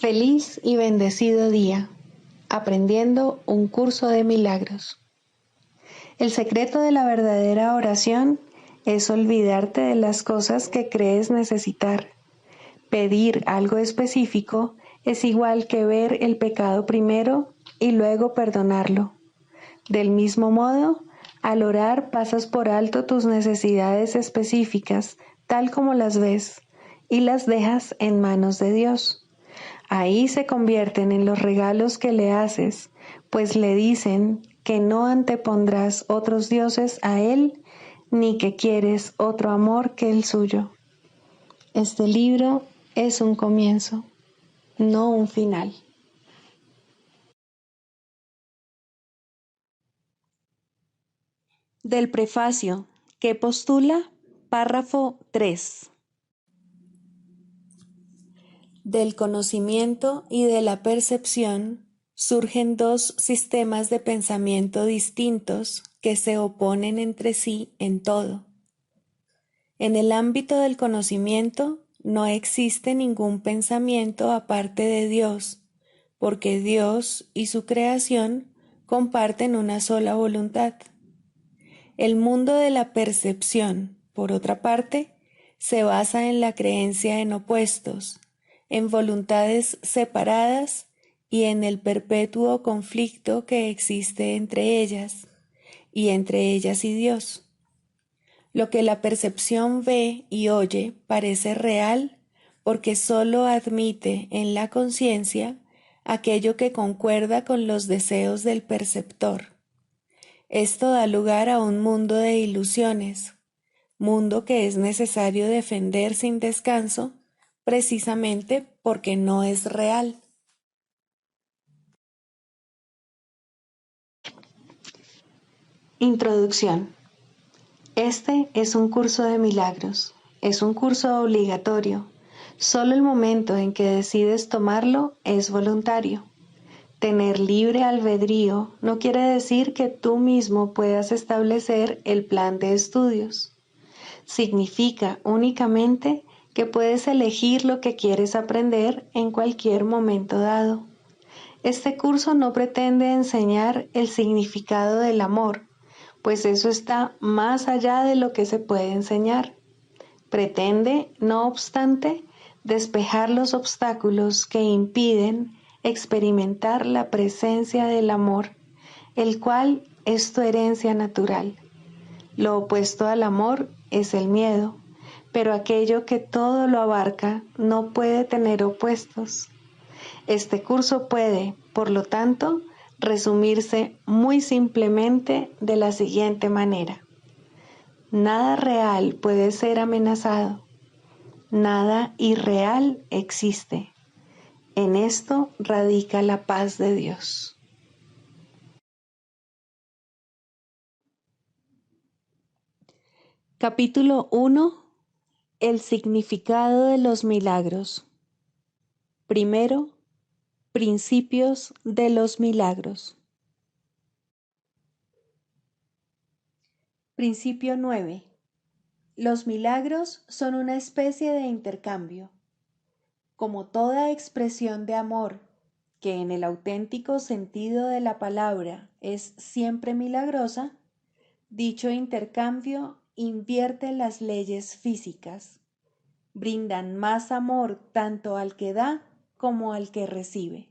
Feliz y bendecido día, aprendiendo un curso de milagros. El secreto de la verdadera oración es olvidarte de las cosas que crees necesitar. Pedir algo específico es igual que ver el pecado primero y luego perdonarlo. Del mismo modo, al orar pasas por alto tus necesidades específicas, tal como las ves, y las dejas en manos de Dios. Ahí se convierten en los regalos que le haces, pues le dicen que no antepondrás otros dioses a Él, ni que quieres otro amor que el suyo. Este libro es un comienzo, no un final. Del prefacio, que postula, párrafo 3. Del conocimiento y de la percepción surgen dos sistemas de pensamiento distintos que se oponen entre sí en todo. En el ámbito del conocimiento no existe ningún pensamiento aparte de Dios, porque Dios y su creación comparten una sola voluntad. El mundo de la percepción, por otra parte, se basa en la creencia en opuestos, en voluntades separadas y en el perpetuo conflicto que existe entre ellas y Dios. Lo que la percepción ve y oye parece real porque sólo admite en la conciencia aquello que concuerda con los deseos del perceptor. Esto da lugar a un mundo de ilusiones, mundo que es necesario defender sin descanso, precisamente porque no es real. Introducción. Este es un curso de milagros, es un curso obligatorio. Solo el momento en que decides tomarlo es voluntario. Tener libre albedrío no quiere decir que tú mismo puedas establecer el plan de estudios. Significa únicamente que puedes elegir lo que quieres aprender en cualquier momento dado. Este curso no pretende enseñar el significado del amor, pues eso está más allá de lo que se puede enseñar. Pretende, no obstante, despejar los obstáculos que impiden experimentar la presencia del amor, el cual es tu herencia natural. Lo opuesto al amor es el miedo, pero aquello que todo lo abarca no puede tener opuestos. Este curso puede, por lo tanto, resumirse muy simplemente de la siguiente manera. Nada real puede ser amenazado. Nada irreal existe. En esto radica la paz de Dios. Capítulo 1. El significado de los milagros. Primero, principios de los milagros. Principio 9. Los milagros son una especie de intercambio. Como toda expresión de amor, que en el auténtico sentido de la palabra es siempre milagrosa, dicho intercambio invierte las leyes físicas. Brindan más amor tanto al que da como al que recibe.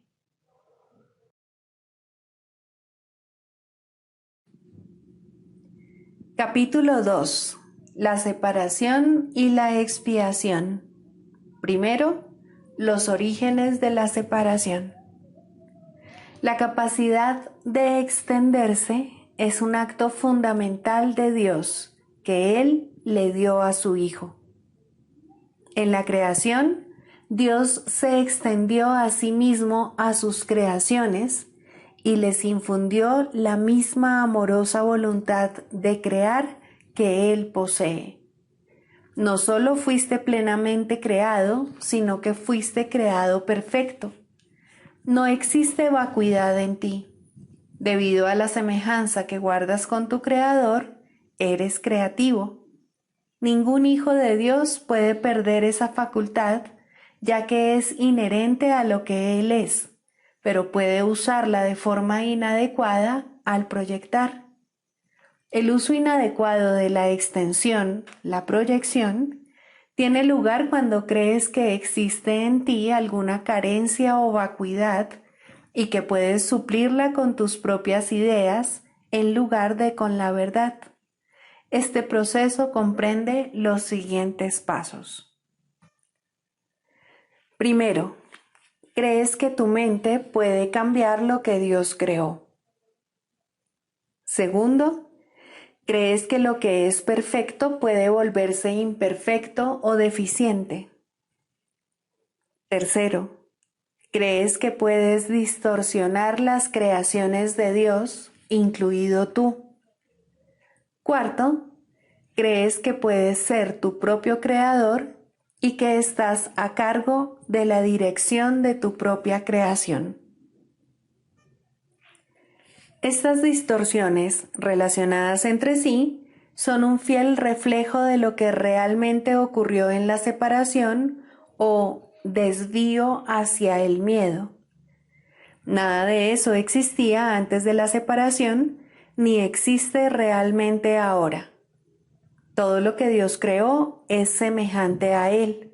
Capítulo 2. La separación y la expiación. Primero, los orígenes de la separación. La capacidad de extenderse es un acto fundamental de Dios que Él le dio a su Hijo. En la creación, Dios se extendió a sí mismo a sus creaciones y les infundió la misma amorosa voluntad de crear que Él posee. No solo fuiste plenamente creado, sino que fuiste creado perfecto. No existe vacuidad en ti. Debido a la semejanza que guardas con tu Creador, eres creativo. Ningún hijo de Dios puede perder esa facultad, ya que es inherente a lo que él es, pero puede usarla de forma inadecuada al proyectar. El uso inadecuado de la extensión, la proyección, tiene lugar cuando crees que existe en ti alguna carencia o vacuidad y que puedes suplirla con tus propias ideas en lugar de con la verdad. Este proceso comprende los siguientes pasos. Primero, crees que tu mente puede cambiar lo que Dios creó. Segundo, crees que lo que es perfecto puede volverse imperfecto o deficiente. Tercero, crees que puedes distorsionar las creaciones de Dios, incluido tú. Cuarto, crees que puedes ser tu propio creador y que estás a cargo de la dirección de tu propia creación. Estas distorsiones relacionadas entre sí son un fiel reflejo de lo que realmente ocurrió en la separación o desvío hacia el miedo. Nada de eso existía antes de la separación, ni existe realmente ahora. Todo lo que Dios creó es semejante a Él.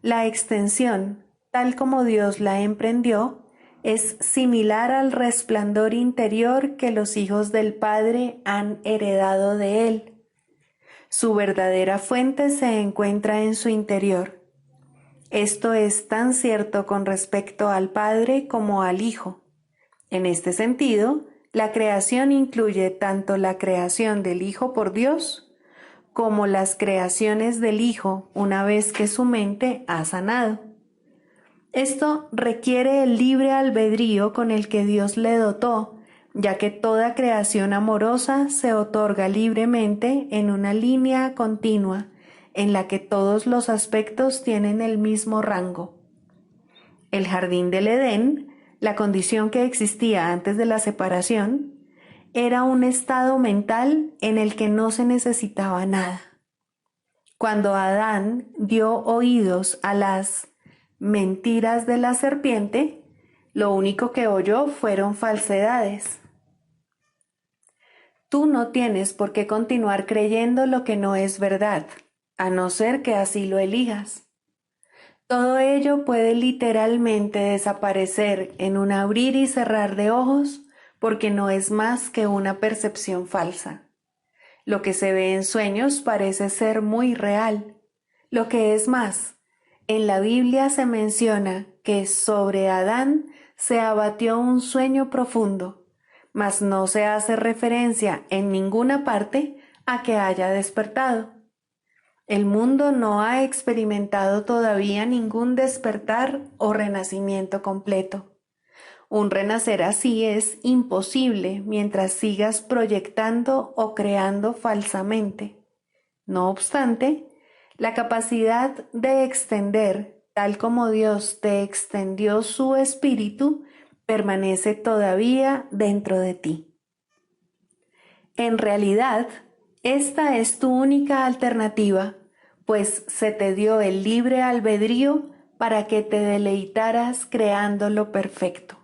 La extensión, tal como Dios la emprendió, es similar al resplandor interior que los hijos del Padre han heredado de Él. Su verdadera fuente se encuentra en su interior. Esto es tan cierto con respecto al Padre como al Hijo. En este sentido, la creación incluye tanto la creación del Hijo por Dios, como las creaciones del Hijo una vez que su mente ha sanado. Esto requiere el libre albedrío con el que Dios le dotó, ya que toda creación amorosa se otorga libremente en una línea continua en la que todos los aspectos tienen el mismo rango. El jardín del Edén, la condición que existía antes de la separación, era un estado mental en el que no se necesitaba nada. Cuando Adán dio oídos a las mentiras de la serpiente, lo único que oyó fueron falsedades. Tú no tienes por qué continuar creyendo lo que no es verdad, a no ser que así lo elijas. Todo ello puede literalmente desaparecer en un abrir y cerrar de ojos porque no es más que una percepción falsa. Lo que se ve en sueños parece ser muy real. Lo que es más, en la Biblia se menciona que sobre Adán se abatió un sueño profundo, mas no se hace referencia en ninguna parte a que haya despertado. El mundo no ha experimentado todavía ningún despertar o renacimiento completo. Un renacer así es imposible mientras sigas proyectando o creando falsamente. No obstante, la capacidad de extender, tal como Dios te extendió su espíritu, permanece todavía dentro de ti. En realidad, esta es tu única alternativa, pues se te dio el libre albedrío para que te deleitaras creando lo perfecto.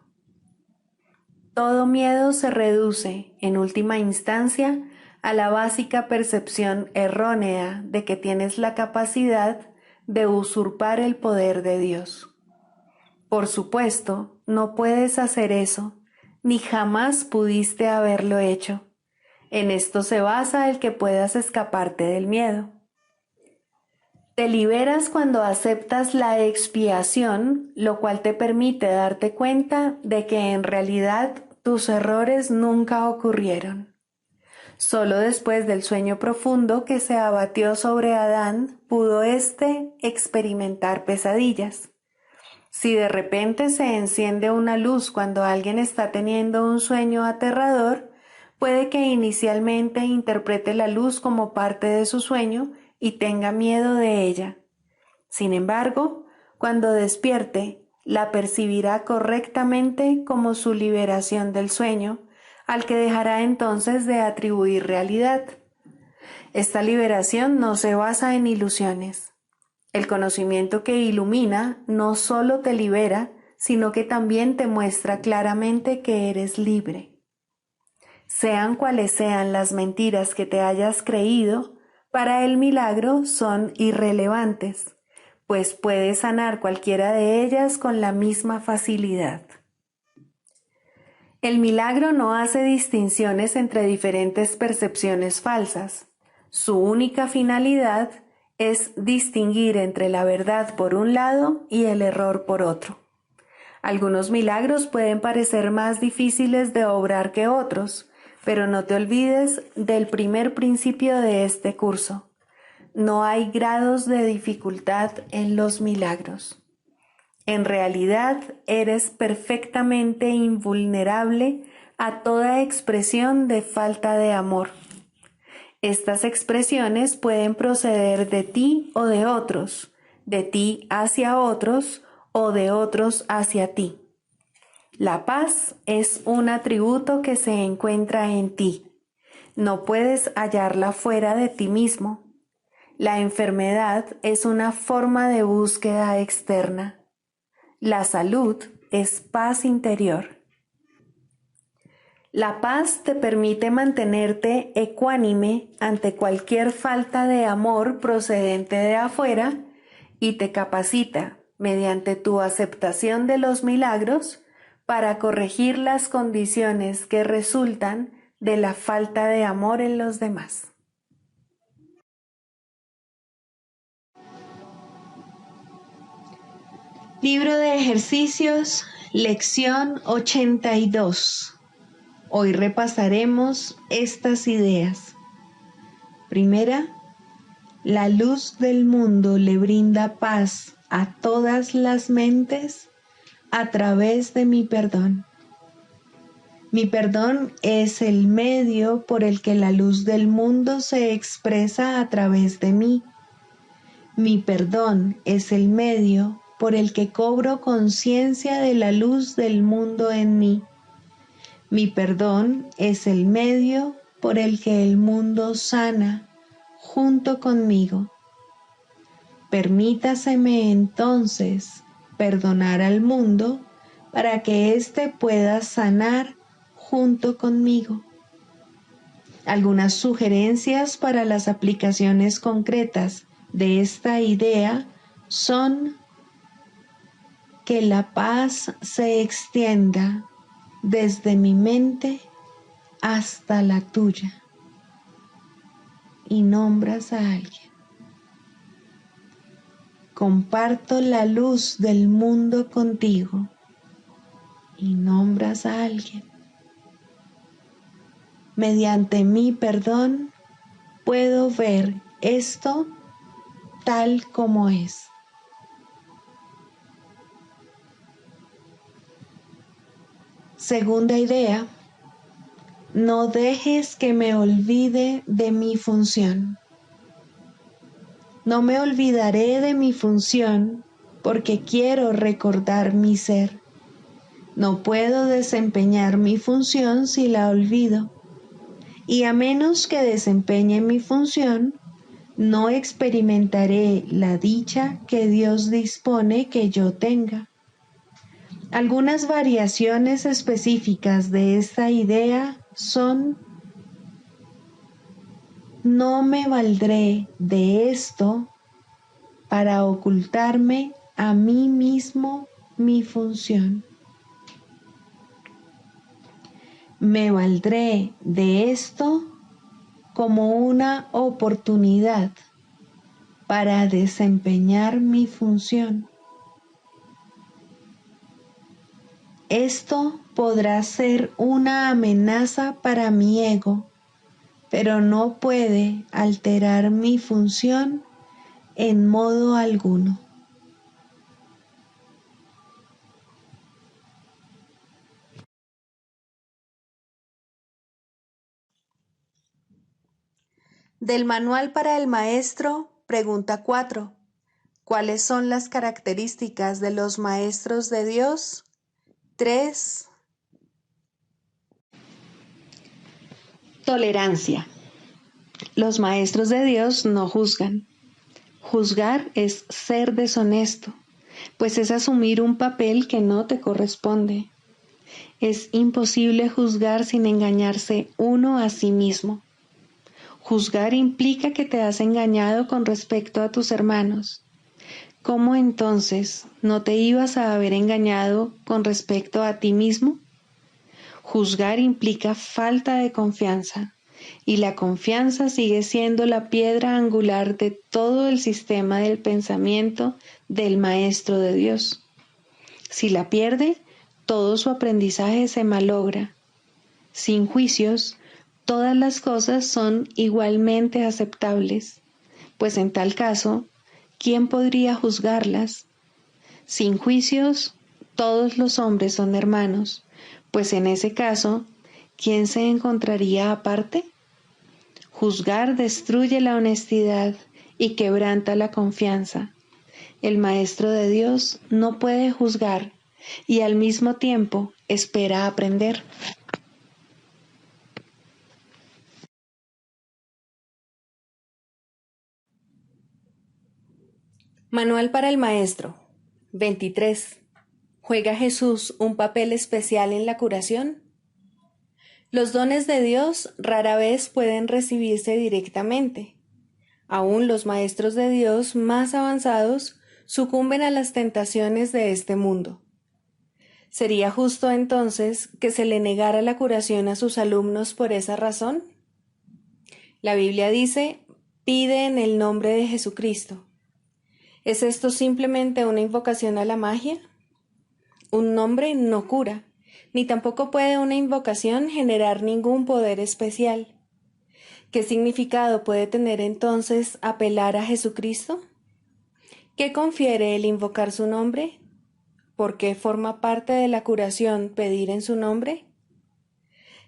Todo miedo se reduce, en última instancia, a la básica percepción errónea de que tienes la capacidad de usurpar el poder de Dios. Por supuesto, no puedes hacer eso, ni jamás pudiste haberlo hecho. En esto se basa el que puedas escaparte del miedo. Te liberas cuando aceptas la expiación, lo cual te permite darte cuenta de que en realidad tus errores nunca ocurrieron. Solo después del sueño profundo que se abatió sobre Adán pudo éste experimentar pesadillas. Si de repente se enciende una luz cuando alguien está teniendo un sueño aterrador, puede que inicialmente interprete la luz como parte de su sueño y tenga miedo de ella. Sin embargo, cuando despierte, la percibirá correctamente como su liberación del sueño, al que dejará entonces de atribuir realidad. Esta liberación no se basa en ilusiones. El conocimiento que ilumina no solo te libera, sino que también te muestra claramente que eres libre. Sean cuales sean las mentiras que te hayas creído, para el milagro son irrelevantes, pues puedes sanar cualquiera de ellas con la misma facilidad. El milagro no hace distinciones entre diferentes percepciones falsas. Su única finalidad es distinguir entre la verdad por un lado y el error por otro. Algunos milagros pueden parecer más difíciles de obrar que otros, pero no te olvides del primer principio de este curso. No hay grados de dificultad en los milagros. En realidad, eres perfectamente invulnerable a toda expresión de falta de amor. Estas expresiones pueden proceder de ti o de otros, de ti hacia otros o de otros hacia ti. La paz es un atributo que se encuentra en ti. No puedes hallarla fuera de ti mismo. La enfermedad es una forma de búsqueda externa. La salud es paz interior. La paz te permite mantenerte ecuánime ante cualquier falta de amor procedente de afuera y te capacita, mediante tu aceptación de los milagros, para corregir las condiciones que resultan de la falta de amor en los demás. Libro de ejercicios, lección 82. Hoy repasaremos estas ideas. Primera, la luz del mundo le brinda paz a todas las mentes a través de mi perdón. Mi perdón es el medio por el que la luz del mundo se expresa a través de mí. Mi perdón es el medio por el que cobro conciencia de la luz del mundo en mí. Mi perdón es el medio por el que el mundo sana junto conmigo. Permítaseme entonces perdonar al mundo para que éste pueda sanar junto conmigo. Algunas sugerencias para las aplicaciones concretas de esta idea son que la paz se extienda desde mi mente hasta la tuya. Y nombras a alguien. Comparto la luz del mundo contigo. Y nombras a alguien. Mediante mi perdón puedo ver esto tal como es. Segunda idea, no dejes que me olvide de mi función. No me olvidaré de mi función porque quiero recordar mi ser. No puedo desempeñar mi función si la olvido. Y a menos que desempeñe mi función, no experimentaré la dicha que Dios dispone que yo tenga. Algunas variaciones específicas de esta idea son: no me valdré de esto para ocultarme a mí mismo mi función. Me valdré de esto como una oportunidad para desempeñar mi función. Esto podrá ser una amenaza para mi ego, pero no puede alterar mi función en modo alguno. Del Manual para el Maestro, pregunta 4. ¿Cuáles son las características de los maestros de Dios? 3. Tolerancia. Los maestros de Dios no juzgan. Juzgar es ser deshonesto, pues es asumir un papel que no te corresponde. Es imposible juzgar sin engañarse uno a sí mismo. Juzgar implica que te has engañado con respecto a tus hermanos. ¿Cómo entonces no te ibas a haber engañado con respecto a ti mismo? Juzgar implica falta de confianza, y la confianza sigue siendo la piedra angular de todo el sistema del pensamiento del Maestro de Dios. Si la pierde, todo su aprendizaje se malogra. Sin juicios, todas las cosas son igualmente aceptables, pues en tal caso, ¿quién podría juzgarlas? Sin juicios, todos los hombres son hermanos, pues en ese caso, ¿quién se encontraría aparte? Juzgar destruye la honestidad y quebranta la confianza. El Maestro de Dios no puede juzgar y al mismo tiempo espera aprender. Manual para el Maestro. 23. ¿Juega Jesús un papel especial en la curación? Los dones de Dios rara vez pueden recibirse directamente. Aún los maestros de Dios más avanzados sucumben a las tentaciones de este mundo. ¿Sería justo entonces que se le negara la curación a sus alumnos por esa razón? La Biblia dice, pide en el nombre de Jesucristo. ¿Es esto simplemente una invocación a la magia? Un nombre no cura, ni tampoco puede una invocación generar ningún poder especial. ¿Qué significado puede tener entonces apelar a Jesucristo? ¿Qué confiere el invocar su nombre? ¿Por qué forma parte de la curación pedir en su nombre?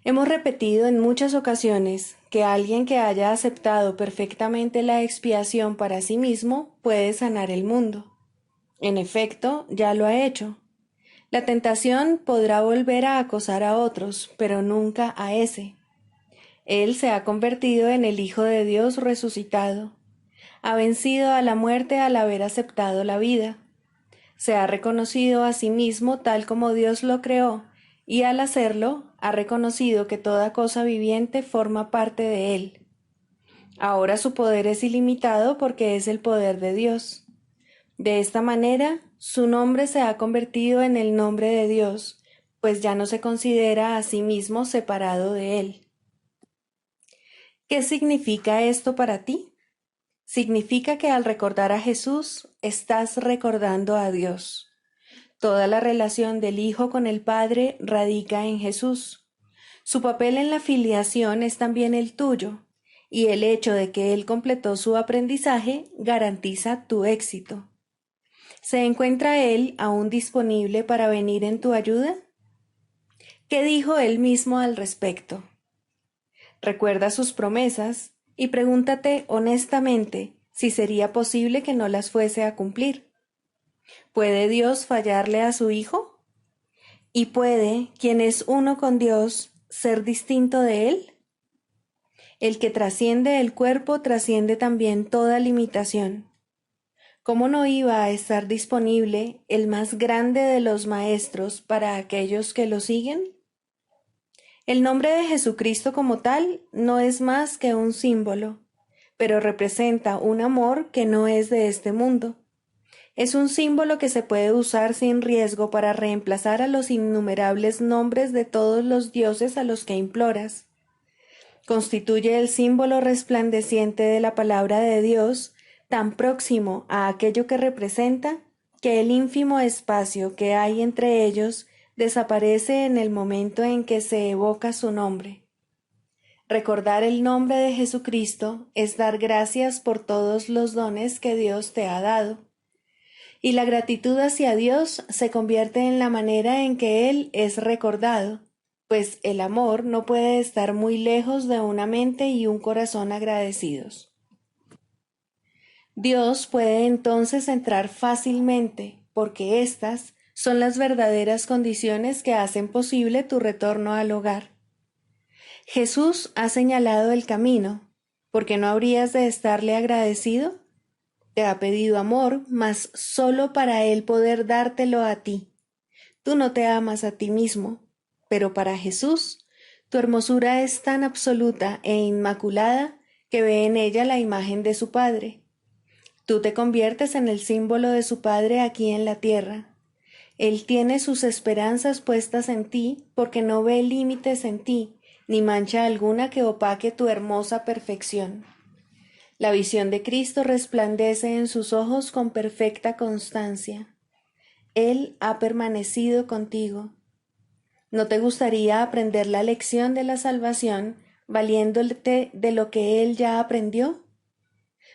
Hemos repetido en muchas ocasiones que alguien que haya aceptado perfectamente la expiación para sí mismo puede sanar el mundo. En efecto, ya lo ha hecho. La tentación podrá volver a acosar a otros, pero nunca a ese. Él se ha convertido en el Hijo de Dios resucitado. Ha vencido a la muerte al haber aceptado la vida. Se ha reconocido a sí mismo tal como Dios lo creó, y al hacerlo, ha reconocido que toda cosa viviente forma parte de él. Ahora su poder es ilimitado porque es el poder de Dios. De esta manera, su nombre se ha convertido en el nombre de Dios, pues ya no se considera a sí mismo separado de él. ¿Qué significa esto para ti? Significa que al recordar a Jesús, estás recordando a Dios. Toda la relación del Hijo con el Padre radica en Jesús. Su papel en la filiación es también el tuyo, y el hecho de que Él completó su aprendizaje garantiza tu éxito. ¿Se encuentra Él aún disponible para venir en tu ayuda? ¿Qué dijo Él mismo al respecto? Recuerda sus promesas y pregúntate honestamente si sería posible que no las fuese a cumplir. ¿Puede Dios fallarle a su Hijo? ¿Y puede quien es uno con Dios ser distinto de Él? El que trasciende el cuerpo trasciende también toda limitación. ¿Cómo no iba a estar disponible el más grande de los maestros para aquellos que lo siguen? El nombre de Jesucristo como tal no es más que un símbolo, pero representa un amor que no es de este mundo. Es un símbolo que se puede usar sin riesgo para reemplazar a los innumerables nombres de todos los dioses a los que imploras. Constituye el símbolo resplandeciente de la palabra de Dios, tan próximo a aquello que representa, que el ínfimo espacio que hay entre ellos desaparece en el momento en que se evoca su nombre. Recordar el nombre de Jesucristo es dar gracias por todos los dones que Dios te ha dado. Y la gratitud hacia Dios se convierte en la manera en que Él es recordado, pues el amor no puede estar muy lejos de una mente y un corazón agradecidos. Dios puede entonces entrar fácilmente, porque estas son las verdaderas condiciones que hacen posible tu retorno al hogar. Jesús ha señalado el camino, ¿por qué no habrías de estarle agradecido? Te ha pedido amor, mas solo para Él poder dártelo a ti. Tú no te amas a ti mismo, pero para Jesús, tu hermosura es tan absoluta e inmaculada que ve en ella la imagen de su Padre. Tú te conviertes en el símbolo de su Padre aquí en la tierra. Él tiene sus esperanzas puestas en ti porque no ve límites en ti, ni mancha alguna que opaque tu hermosa perfección. La visión de Cristo resplandece en sus ojos con perfecta constancia. Él ha permanecido contigo. ¿No te gustaría aprender la lección de la salvación valiéndote de lo que Él ya aprendió?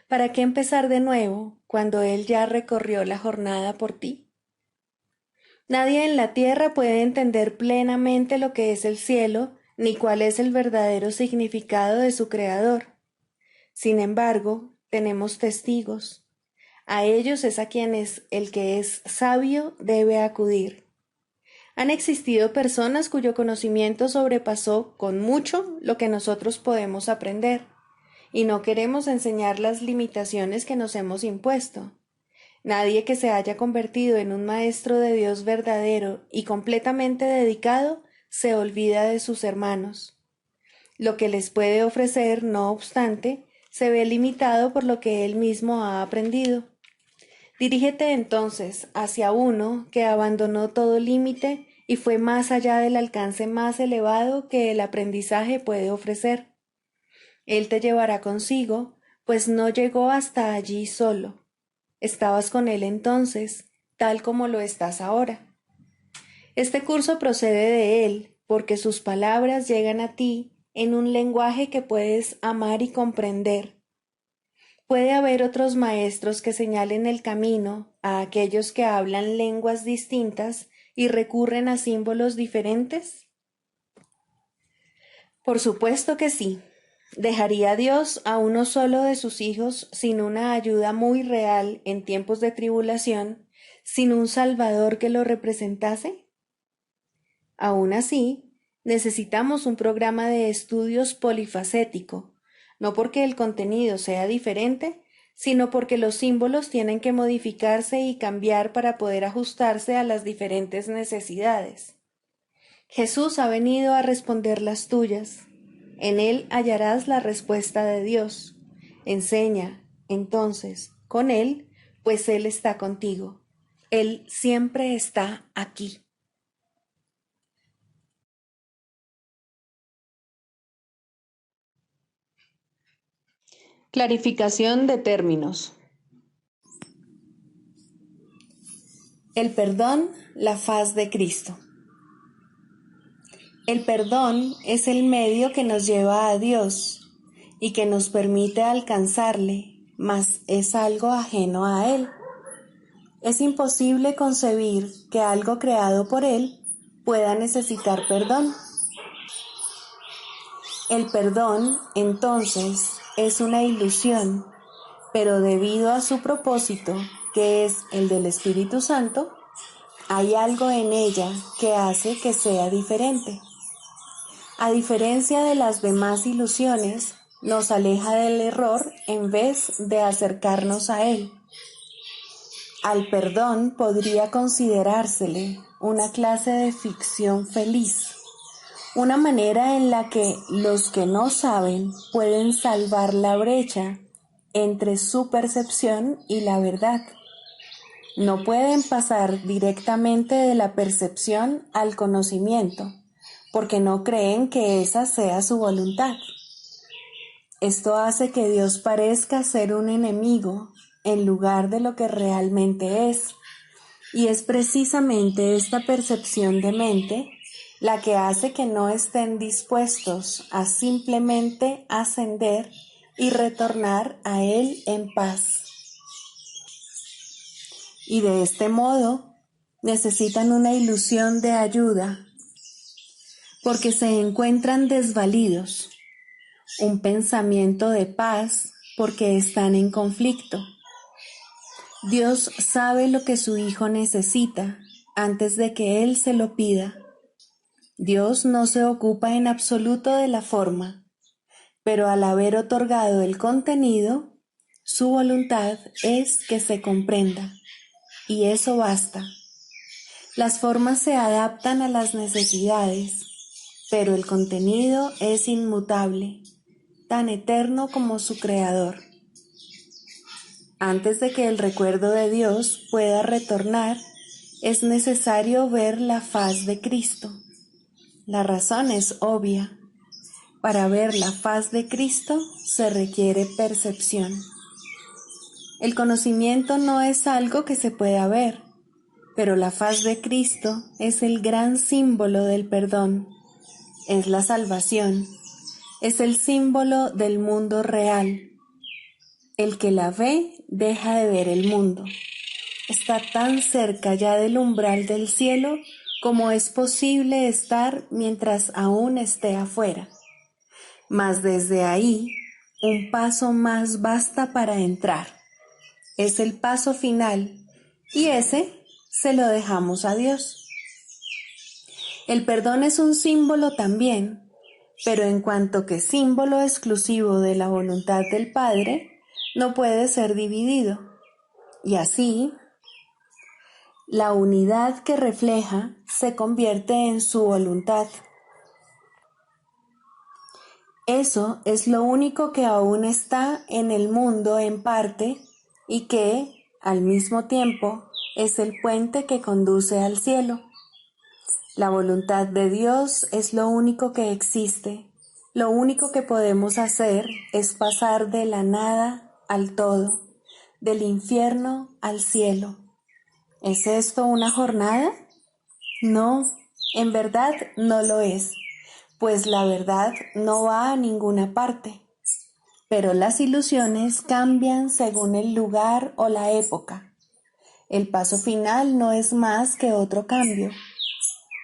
¿Para qué empezar de nuevo cuando Él ya recorrió la jornada por ti? Nadie en la tierra puede entender plenamente lo que es el cielo, ni cuál es el verdadero significado de su Creador. Sin embargo, tenemos testigos. A ellos es a quienes el que es sabio debe acudir. Han existido personas cuyo conocimiento sobrepasó con mucho lo que nosotros podemos aprender, y no queremos enseñar las limitaciones que nos hemos impuesto. Nadie que se haya convertido en un maestro de Dios verdadero y completamente dedicado se olvida de sus hermanos. Lo que les puede ofrecer, no obstante, se ve limitado por lo que él mismo ha aprendido. Dirígete entonces hacia uno que abandonó todo límite y fue más allá del alcance más elevado que el aprendizaje puede ofrecer. Él te llevará consigo, pues no llegó hasta allí solo. Estabas con él entonces, tal como lo estás ahora. Este curso procede de él, porque sus palabras llegan a ti en un lenguaje que puedes amar y comprender. ¿Puede haber otros maestros que señalen el camino a aquellos que hablan lenguas distintas y recurren a símbolos diferentes? Por supuesto que sí. ¿Dejaría Dios a uno solo de sus hijos sin una ayuda muy real en tiempos de tribulación, sin un Salvador que lo representase? Aún así, necesitamos un programa de estudios polifacético, no porque el contenido sea diferente, sino porque los símbolos tienen que modificarse y cambiar para poder ajustarse a las diferentes necesidades. Jesús ha venido a responder las tuyas. En Él hallarás la respuesta de Dios. Enseña, entonces, con Él, pues Él está contigo. Él siempre está aquí. Clarificación de términos. El perdón, la faz de Cristo. El perdón es el medio que nos lleva a Dios y que nos permite alcanzarle, mas es algo ajeno a Él. Es imposible concebir que algo creado por Él pueda necesitar perdón. El perdón, entonces, es una ilusión, pero debido a su propósito, que es el del Espíritu Santo, hay algo en ella que hace que sea diferente. A diferencia de las demás ilusiones, nos aleja del error en vez de acercarnos a él. Al perdón podría considerársele una clase de ficción feliz, una manera en la que los que no saben pueden salvar la brecha entre su percepción y la verdad. No pueden pasar directamente de la percepción al conocimiento, porque no creen que esa sea su voluntad. Esto hace que Dios parezca ser un enemigo en lugar de lo que realmente es, y es precisamente esta percepción de mente la que hace que no estén dispuestos a simplemente ascender y retornar a Él en paz. Y de este modo necesitan una ilusión de ayuda, porque se encuentran desvalidos, un pensamiento de paz porque están en conflicto. Dios sabe lo que su Hijo necesita antes de que Él se lo pida. Dios no se ocupa en absoluto de la forma, pero al haber otorgado el contenido, Su voluntad es que se comprenda, y eso basta. Las formas se adaptan a las necesidades, pero el contenido es inmutable, tan eterno como su creador. Antes de que el recuerdo de Dios pueda retornar, es necesario ver la faz de Cristo. La razón es obvia. Para ver la faz de Cristo se requiere percepción. El conocimiento no es algo que se pueda ver, pero la faz de Cristo es el gran símbolo del perdón, es la salvación, es el símbolo del mundo real. El que la ve deja de ver el mundo. Está tan cerca ya del umbral del cielo como es posible estar mientras aún esté afuera. Mas desde ahí, un paso más basta para entrar. Es el paso final, y ese se lo dejamos a Dios. El perdón es un símbolo también, pero en cuanto que símbolo exclusivo de la voluntad del Padre, no puede ser dividido. Y así, la unidad que refleja se convierte en su voluntad. Eso es lo único que aún está en el mundo en parte y que, al mismo tiempo, es el puente que conduce al cielo. La voluntad de Dios es lo único que existe. Lo único que podemos hacer es pasar de la nada al todo, del infierno al cielo. ¿Es esto una jornada? No, en verdad no lo es, pues la verdad no va a ninguna parte. Pero las ilusiones cambian según el lugar o la época. El paso final no es más que otro cambio.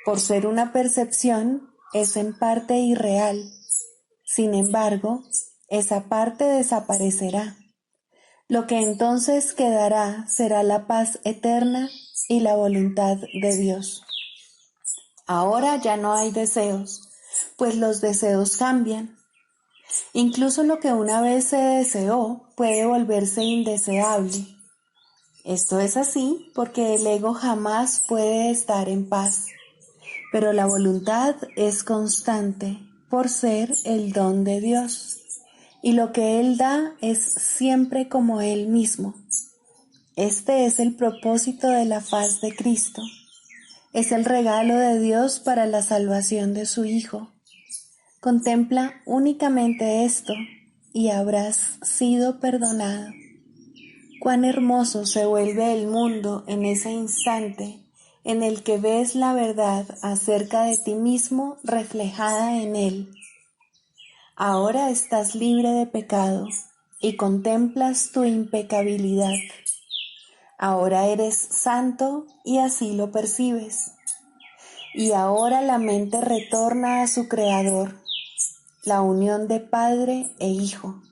Por ser una percepción, es en parte irreal. Sin embargo, esa parte desaparecerá. Lo que entonces quedará será la paz eterna y la voluntad de Dios. Ahora ya no hay deseos, pues los deseos cambian. Incluso lo que una vez se deseó puede volverse indeseable. Esto es así porque el ego jamás puede estar en paz. Pero la voluntad es constante por ser el don de Dios, y lo que Él da es siempre como Él mismo. Este es el propósito de la faz de Cristo. Es el regalo de Dios para la salvación de su Hijo. Contempla únicamente esto y habrás sido perdonado. Cuán hermoso se vuelve el mundo en ese instante en el que ves la verdad acerca de ti mismo reflejada en Él. Ahora estás libre de pecado y contemplas tu impecabilidad. Ahora eres santo y así lo percibes. Y ahora la mente retorna a su Creador, la unión de Padre e Hijo,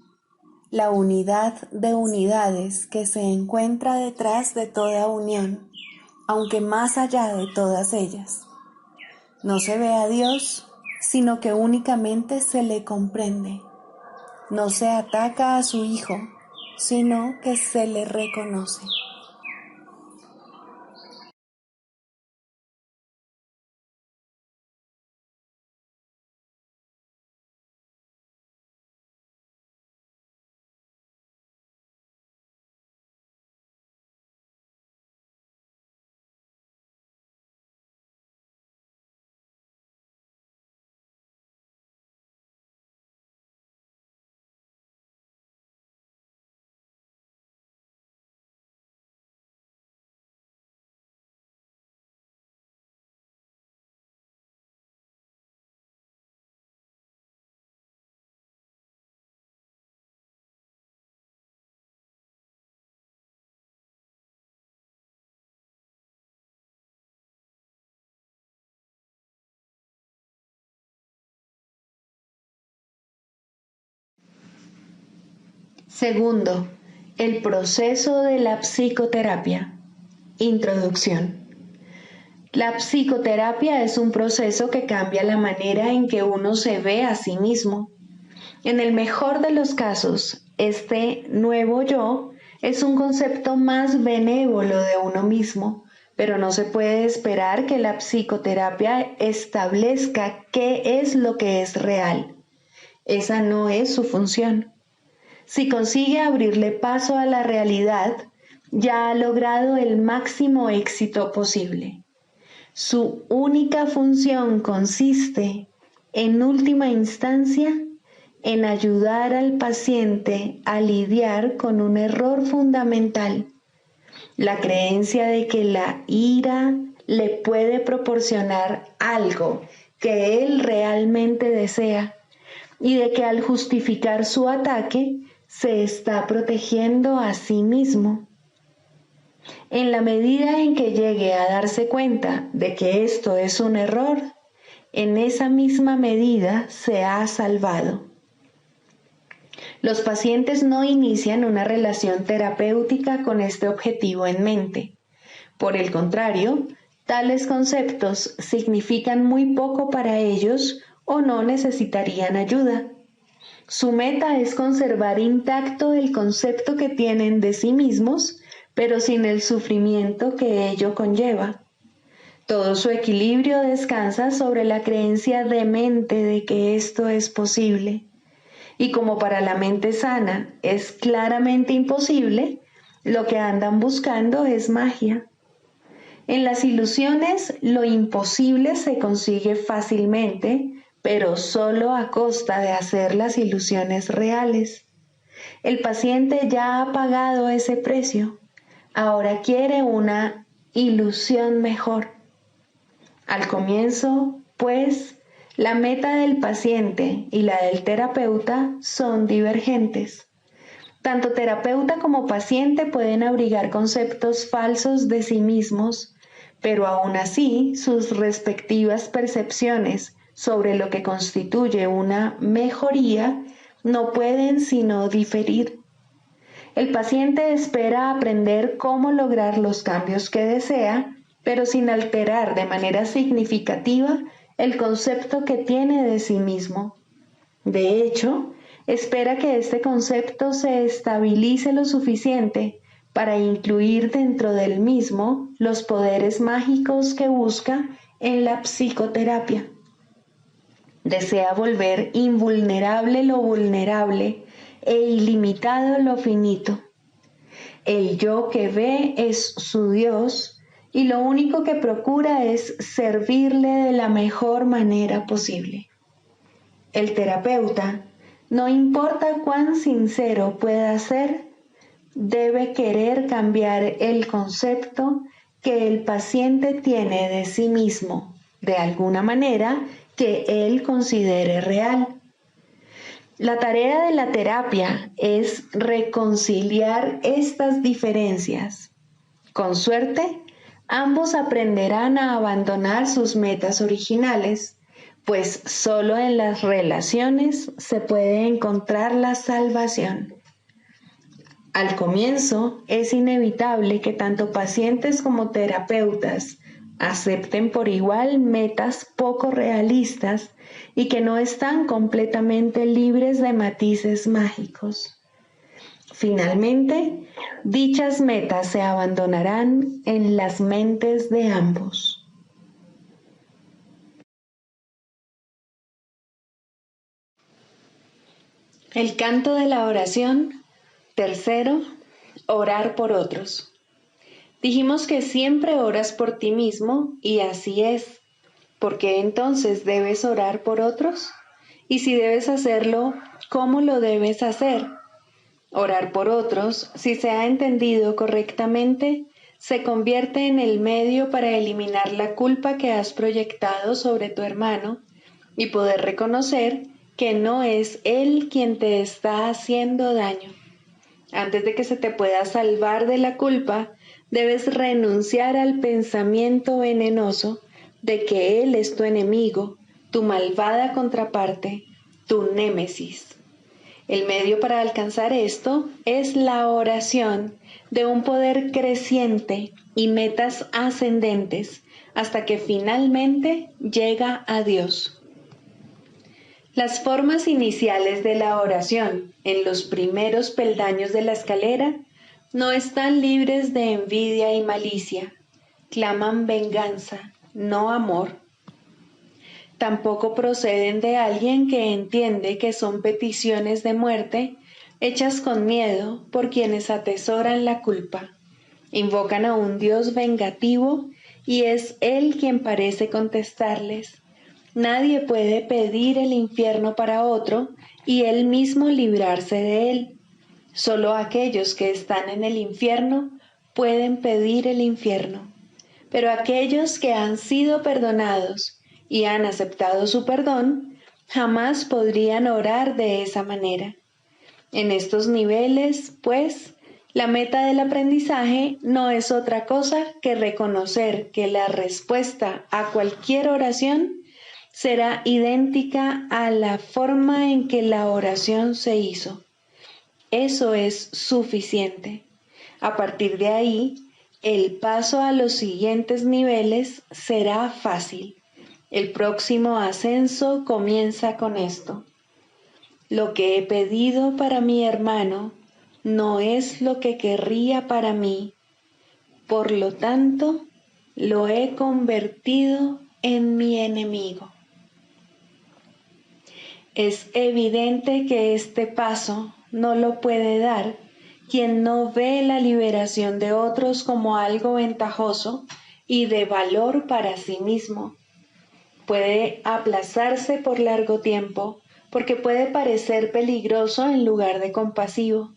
la unidad de unidades que se encuentra detrás de toda unión, aunque más allá de todas ellas. No se ve a Dios, sino que únicamente se le comprende. No se ataca a su Hijo, sino que se le reconoce. Segundo, el proceso de la psicoterapia. Introducción. La psicoterapia es un proceso que cambia la manera en que uno se ve a sí mismo. En el mejor de los casos, Este nuevo yo es un concepto más benévolo de uno mismo, pero no se puede esperar que la psicoterapia establezca qué es lo que es real. Esa no es su función. Si consigue abrirle paso a la realidad, ya ha logrado el máximo éxito posible. Su única función consiste, en última instancia, en ayudar al paciente a lidiar con un error fundamental, la creencia de que la ira le puede proporcionar algo que él realmente desea y de que al justificar su ataque se está protegiendo a sí mismo. En la medida en que llegue a darse cuenta de que esto es un error, en esa misma medida se ha salvado. Los pacientes no inician una relación terapéutica con este objetivo en mente. Por el contrario, tales conceptos significan muy poco para ellos o no necesitarían ayuda. Su meta es conservar intacto el concepto que tienen de sí mismos, pero sin el sufrimiento que ello conlleva. Todo su equilibrio descansa sobre la creencia demente de que esto es posible. Y como para la mente sana es claramente imposible, lo que andan buscando es magia. En las ilusiones, lo imposible se consigue fácilmente, pero solo a costa de hacer las ilusiones reales. El paciente ya ha pagado ese precio. Ahora quiere una ilusión mejor. Al comienzo, pues, la meta del paciente y la del terapeuta son divergentes. Tanto terapeuta como paciente pueden abrigar conceptos falsos de sí mismos, pero aún así sus respectivas percepciones sobre lo que constituye una mejoría no pueden sino diferir. El paciente espera aprender cómo lograr los cambios que desea, pero sin alterar de manera significativa el concepto que tiene de sí mismo. De hecho, espera que este concepto se estabilice lo suficiente para incluir dentro del mismo los poderes mágicos que busca en la psicoterapia. Desea volver invulnerable lo vulnerable e ilimitado lo finito. El yo que ve es su Dios y lo único que procura es servirle de la mejor manera posible. El terapeuta, no importa cuán sincero pueda ser, debe querer cambiar el concepto que el paciente tiene de sí mismo, de alguna manera que él considere real. La tarea de la terapia es reconciliar estas diferencias. Con suerte, ambos aprenderán a abandonar sus metas originales, pues solo en las relaciones se puede encontrar la salvación. Al comienzo, es inevitable que tanto pacientes como terapeutas acepten por igual metas poco realistas y que no están completamente libres de matices mágicos. Finalmente, dichas metas se abandonarán en las mentes de ambos. El canto de la oración. Tercero, orar por otros. Dijimos que siempre oras por ti mismo y así es. ¿Por qué entonces debes orar por otros? Y si debes hacerlo, ¿cómo lo debes hacer? Orar por otros, si se ha entendido correctamente, se convierte en el medio para eliminar la culpa que has proyectado sobre tu hermano y poder reconocer que no es él quien te está haciendo daño. Antes de que se te pueda salvar de la culpa, debes renunciar al pensamiento venenoso de que él es tu enemigo, tu malvada contraparte, tu némesis. El medio para alcanzar esto es la oración de un poder creciente y metas ascendentes hasta que finalmente llega a Dios. Las formas iniciales de la oración en los primeros peldaños de la escalera no están libres de envidia y malicia, claman venganza, no amor. Tampoco proceden de alguien que entiende que son peticiones de muerte hechas con miedo por quienes atesoran la culpa. Invocan a un Dios vengativo y es Él quien parece contestarles. Nadie puede pedir el infierno para otro y Él mismo librarse de él. Solo aquellos que están en el infierno pueden pedir el infierno. Pero aquellos que han sido perdonados y han aceptado su perdón, jamás podrían orar de esa manera. En estos niveles, pues, la meta del aprendizaje no es otra cosa que reconocer que la respuesta a cualquier oración será idéntica a la forma en que la oración se hizo. Eso es suficiente. A partir de ahí, el paso a los siguientes niveles será fácil. El próximo ascenso comienza con esto. Lo que he pedido para mi hermano no es lo que querría para mí. Por lo tanto, lo he convertido en mi enemigo. Es evidente que este paso no lo puede dar quien no ve la liberación de otros como algo ventajoso y de valor para sí mismo. Puede aplazarse por largo tiempo porque puede parecer peligroso en lugar de compasivo.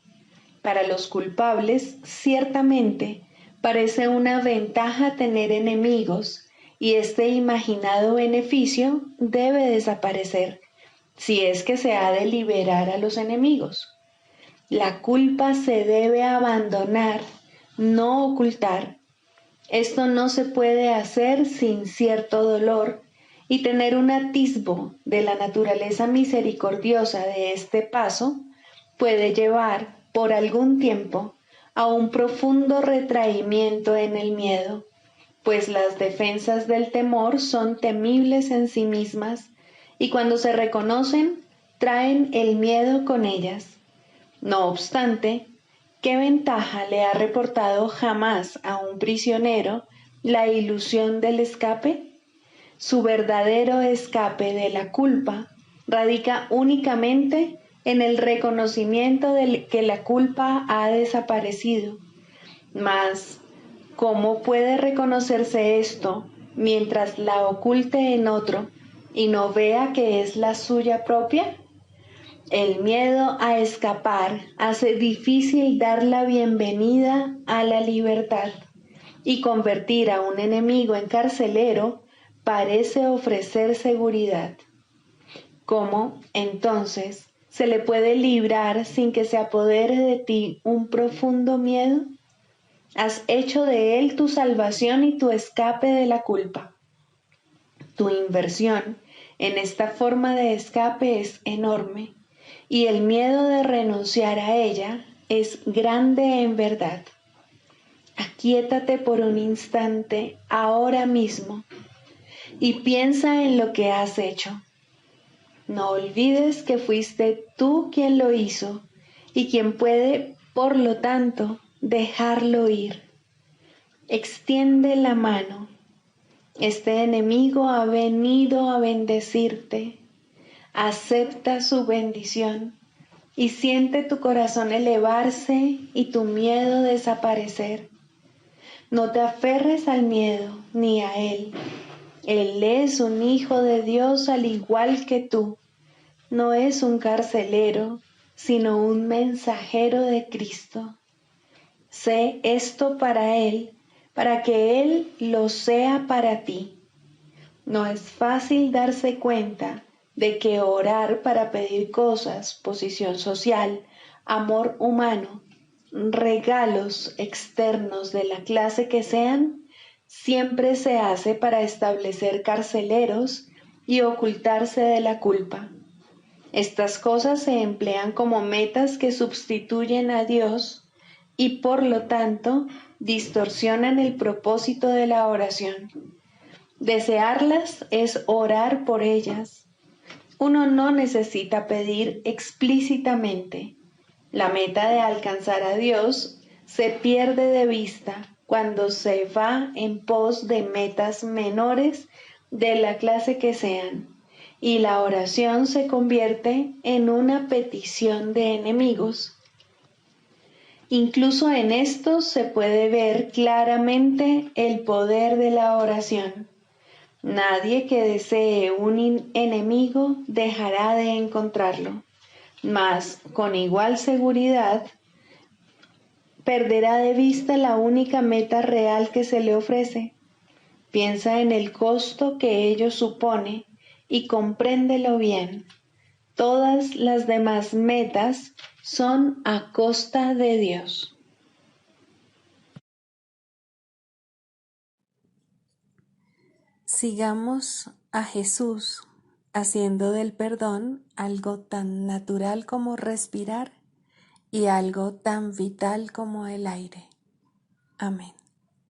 Para los culpables, ciertamente, parece una ventaja tener enemigos y este imaginado beneficio debe desaparecer si es que se ha de liberar a los enemigos. La culpa se debe abandonar, no ocultar. Esto no se puede hacer sin cierto dolor y tener un atisbo de la naturaleza misericordiosa de este paso puede llevar por algún tiempo a un profundo retraimiento en el miedo, pues las defensas del temor son temibles en sí mismas y cuando se reconocen traen el miedo con ellas. No obstante, ¿qué ventaja le ha reportado jamás a un prisionero la ilusión del escape? Su verdadero escape de la culpa radica únicamente en el reconocimiento de que la culpa ha desaparecido. Mas, ¿cómo puede reconocerse esto mientras la oculte en otro y no vea que es la suya propia? El miedo a escapar hace difícil dar la bienvenida a la libertad y convertir a un enemigo en carcelero parece ofrecer seguridad. ¿Cómo, entonces, se le puede librar sin que se apodere de ti un profundo miedo? Has hecho de él tu salvación y tu escape de la culpa. Tu inversión en esta forma de escape es enorme y el miedo de renunciar a ella es grande en verdad. Aquíétate por un instante ahora mismo y piensa en lo que has hecho. No olvides que fuiste tú quien lo hizo y quien puede, por lo tanto, dejarlo ir. Extiende la mano. Este enemigo ha venido a bendecirte. Acepta su bendición y siente tu corazón elevarse y tu miedo desaparecer. No te aferres al miedo ni a él. Él es un hijo de Dios al igual que tú. No es un carcelero, sino un mensajero de Cristo. Sé esto para él, para que él lo sea para ti. No es fácil darse cuenta de que orar para pedir cosas, posición social, amor humano, regalos externos de la clase que sean, siempre se hace para establecer carceleros y ocultarse de la culpa. Estas cosas se emplean como metas que sustituyen a Dios y por lo tanto distorsionan el propósito de la oración. Desearlas es orar por ellas. Uno no necesita pedir explícitamente. La meta de alcanzar a Dios se pierde de vista cuando se va en pos de metas menores de la clase que sean, y la oración se convierte en una petición de enemigos. Incluso en esto se puede ver claramente el poder de la oración. Nadie que desee un enemigo dejará de encontrarlo, mas con igual seguridad perderá de vista la única meta real que se le ofrece. Piensa en el costo que ello supone y compréndelo bien. Todas las demás metas son a costa de Dios. Sigamos a Jesús haciendo del perdón algo tan natural como respirar y algo tan vital como el aire. Amén.